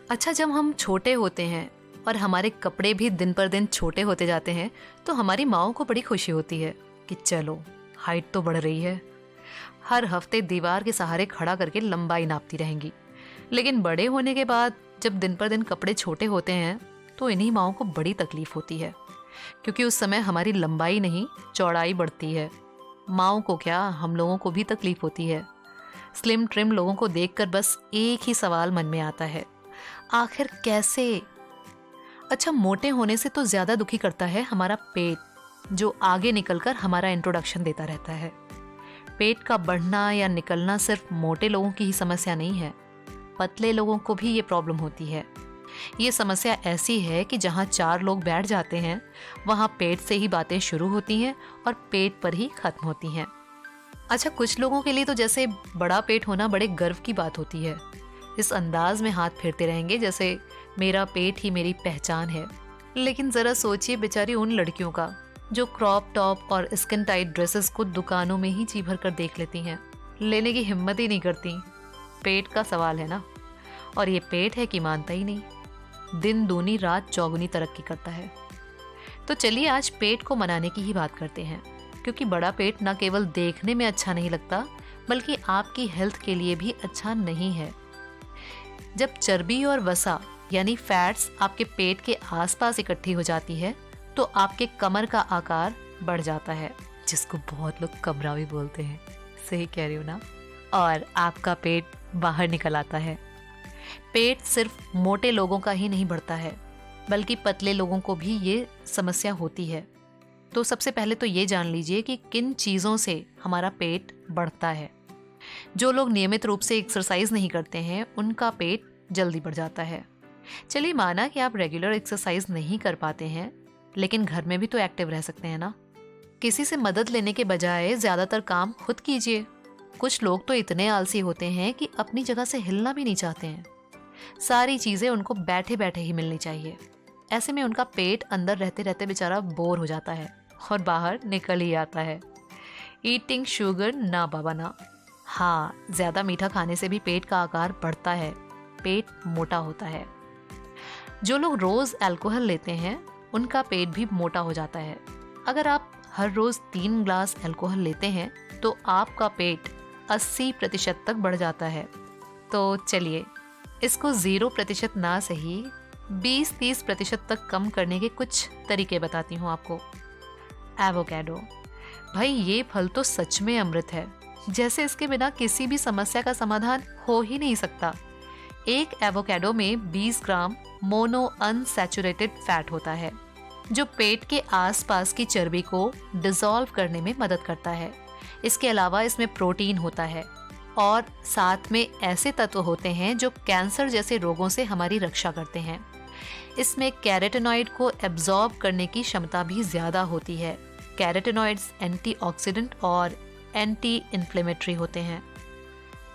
अच्छा, जब हम छोटे होते हैं और हमारे कपड़े भी दिन पर दिन छोटे होते जाते हैं तो हमारी माँओं को बड़ी खुशी होती है कि चलो हाइट तो बढ़ रही है। हर हफ्ते दीवार के सहारे खड़ा करके लंबाई नापती रहेंगी। लेकिन बड़े होने के बाद जब दिन पर दिन कपड़े छोटे होते हैं तो इन्हीं माँओं को बड़ी तकलीफ होती है, क्योंकि उस समय हमारी लंबाई नहीं चौड़ाई बढ़ती है। माँओं को क्या, हम लोगों को भी तकलीफ होती है। स्लिम ट्रिम लोगों को देखकर बस एक ही सवाल मन में आता है, आखिर कैसे? अच्छा, मोटे होने से तो ज्यादा दुखी करता है हमारा पेट, जो आगे निकलकर हमारा इंट्रोडक्शन देता रहता है। पेट का बढ़ना या निकलना सिर्फ मोटे लोगों की ही समस्या नहीं है, पतले लोगों को भी ये प्रॉब्लम होती है। ये समस्या ऐसी है कि जहाँ 4 लोग बैठ जाते हैं वहाँ पेट से ही बातें शुरू होती हैं और पेट पर ही खत्म होती हैं। अच्छा, कुछ लोगों के लिए तो जैसे बड़ा पेट होना बड़े गर्व की बात होती है। इस अंदाज में हाथ फेरते रहेंगे जैसे मेरा पेट ही मेरी पहचान है। लेकिन जरा सोचिए बेचारी उन लड़कियों का जो क्रॉप टॉप और स्किन टाइट ड्रेसेस को दुकानों में ही जी भर कर देख लेती हैं, लेने की हिम्मत ही नहीं करती। पेट का सवाल है ना, और ये पेट है कि मानता ही नहीं। दिन दूनी रात चौगुनी तरक्की करता है। तो चलिए आज पेट को मनाने की ही बात करते हैं, क्योंकि बड़ा पेट न केवल देखने में अच्छा नहीं लगता बल्कि आपकी हेल्थ के लिए भी अच्छा नहीं है। जब चर्बी और वसा यानी फैट्स आपके पेट के आसपास इकट्ठी हो जाती है तो आपके कमर का आकार बढ़ जाता है, जिसको बहुत लोग कमरा भी बोलते हैं। सही कह रही हूँ ना? और आपका पेट बाहर निकल आता है। पेट सिर्फ मोटे लोगों का ही नहीं बढ़ता है, बल्कि पतले लोगों को भी ये समस्या होती है। तो सबसे पहले तो ये जान लीजिए कि किन चीज़ों से हमारा पेट बढ़ता है। जो लोग नियमित रूप से एक्सरसाइज नहीं करते हैं उनका पेट जल्दी बढ़ जाता है। चलिए माना कि आप रेगुलर एक्सरसाइज नहीं कर पाते हैं, लेकिन घर में भी तो एक्टिव रह सकते हैं ना। किसी से मदद लेने के बजाय ज्यादातर काम खुद कीजिए। कुछ लोग तो इतने आलसी होते हैं कि अपनी जगह से हिलना भी नहीं चाहते हैं। सारी चीजें उनको बैठे बैठे ही मिलनी चाहिए। ऐसे में उनका पेट अंदर रहते रहते बेचारा बोर हो जाता है और बाहर निकल ही आता है। ईटिंग शुगर ना बाबा ना। हाँ, ज्यादा मीठा खाने से भी पेट का आकार बढ़ता है, पेट मोटा होता है। जो लोग रोज अल्कोहल लेते हैं उनका पेट भी मोटा हो जाता है। अगर आप हर रोज 3 ग्लास अल्कोहल लेते हैं तो आपका पेट 80% तक बढ़ जाता है। तो चलिए इसको 0% ना सही 20-30% तक कम करने के कुछ तरीके बताती हूँ आपको। एवोकाडो, भाई ये फल तो सच में अमृत है, जैसे इसके बिना किसी भी समस्या का समाधान हो ही नहीं सकता। एक एवोकाडो में 20 ग्राम मोनो अनसैचुरेटेड फैट होता है, जो पेट के आसपास की चर्बी को डिसॉल्व करने में मदद करता है। इसके अलावा इसमें प्रोटीन होता है और साथ में ऐसे तत्व होते हैं जो कैंसर जैसे रोगों से हमारी रक्षा करते हैं। इसमें कैरोटीनॉइड को एब्जॉर्ब करने की क्षमता भी ज्यादा होती है। कैरोटीनॉइड्स एंटीऑक्सीडेंट और एंटी इन्फ्लेमेटरी होते हैं।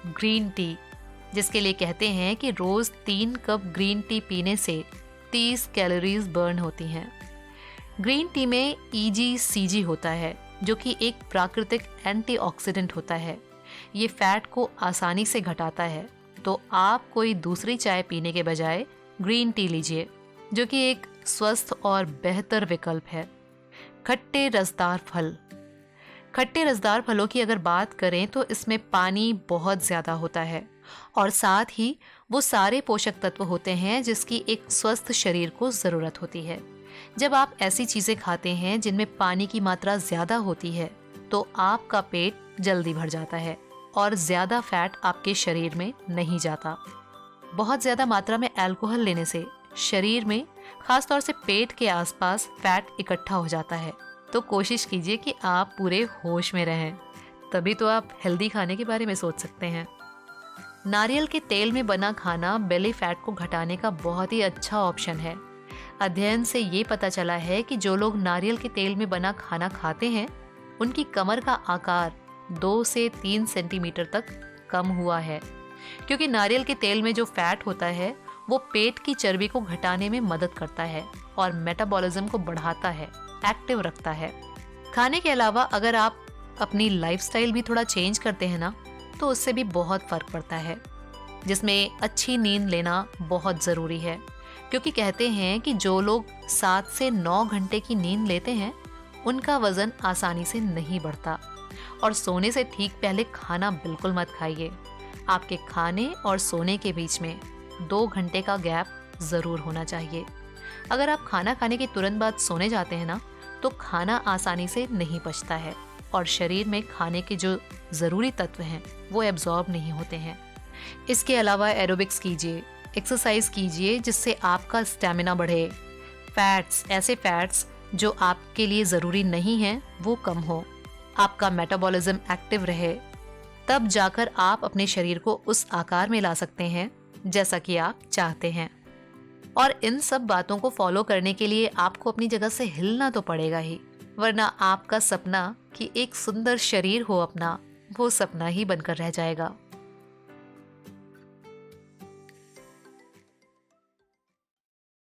ग्रीन टी, जिसके लिए कहते हैं कि रोज 3 कप ग्रीन टी पीने से 30 कैलोरीज बर्न होती हैं। ग्रीन टी में EGCG होता है, जो कि एक प्राकृतिक एंटीऑक्सीडेंट होता है। ये फैट को आसानी से घटाता है। तो आप कोई दूसरी चाय पीने के बजाय ग्रीन टी लीजिए, जो कि एक स्वस्थ और बेहतर विकल्प है। खट्टे रसदार फल, खट्टे रसदार फलों की अगर बात करें तो इसमें पानी बहुत ज्यादा होता है और साथ ही वो सारे पोषक तत्व होते हैं जिसकी एक स्वस्थ शरीर को जरूरत होती है। जब आप ऐसी चीजें खाते हैं जिनमें पानी की मात्रा ज्यादा होती है तो आपका पेट जल्दी भर जाता है और ज्यादा फैट आपके शरीर में नहीं जाता। बहुत ज्यादा मात्रा में अल्कोहल लेने से शरीर में खासतौर से पेट के आसपास फैट इकट्ठा हो जाता है। तो कोशिश कीजिए कि आप पूरे होश में रहें, तभी तो आप हेल्दी खाने के बारे में सोच सकते हैं। नारियल के तेल में बना खाना बेली फैट को घटाने का बहुत ही अच्छा ऑप्शन है। अध्ययन से ये पता चला है कि जो लोग नारियल के तेल में बना खाना खाते हैं उनकी कमर का आकार 2 से 3 सेंटीमीटर तक कम हुआ है, क्योंकि नारियल के तेल में जो फैट होता है वो पेट की चर्बी को घटाने में मदद करता है और मेटाबॉलिज्म को बढ़ाता है, एक्टिव रखता है। खाने के अलावा अगर आप अपनी लाइफस्टाइल भी थोड़ा चेंज करते हैं ना, तो उससे भी बहुत फर्क पड़ता है। जिसमें अच्छी नींद लेना बहुत ज़रूरी है, क्योंकि कहते हैं कि जो लोग 7 से 9 घंटे की नींद लेते हैं उनका वज़न आसानी से नहीं बढ़ता। और सोने से ठीक पहले खाना बिल्कुल मत खाइए। आपके खाने और सोने के बीच में 2 घंटे का गैप ज़रूर होना चाहिए। अगर आप खाना खाने के तुरंत बाद सोने जाते हैं ना, तो खाना आसानी से नहीं पचता है और शरीर में खाने के जो ज़रूरी तत्व हैं वो एब्जॉर्ब नहीं होते हैं। इसके अलावा एरोबिक्स कीजिए, एक्सरसाइज कीजिए जिससे आपका स्टेमिना बढ़े। ऐसे फैट्स जो आपके लिए ज़रूरी नहीं हैं वो कम हो, आपका मेटाबॉलिज्म एक्टिव रहे, तब जाकर आप अपने शरीर को उस आकार में ला सकते हैं जैसा कि आप चाहते हैं। और इन सब बातों को फॉलो करने के लिए आपको अपनी जगह से हिलना तो पड़ेगा ही, वरना आपका सपना कि एक सुंदर शरीर हो अपना, वो सपना ही बनकर रह जाएगा।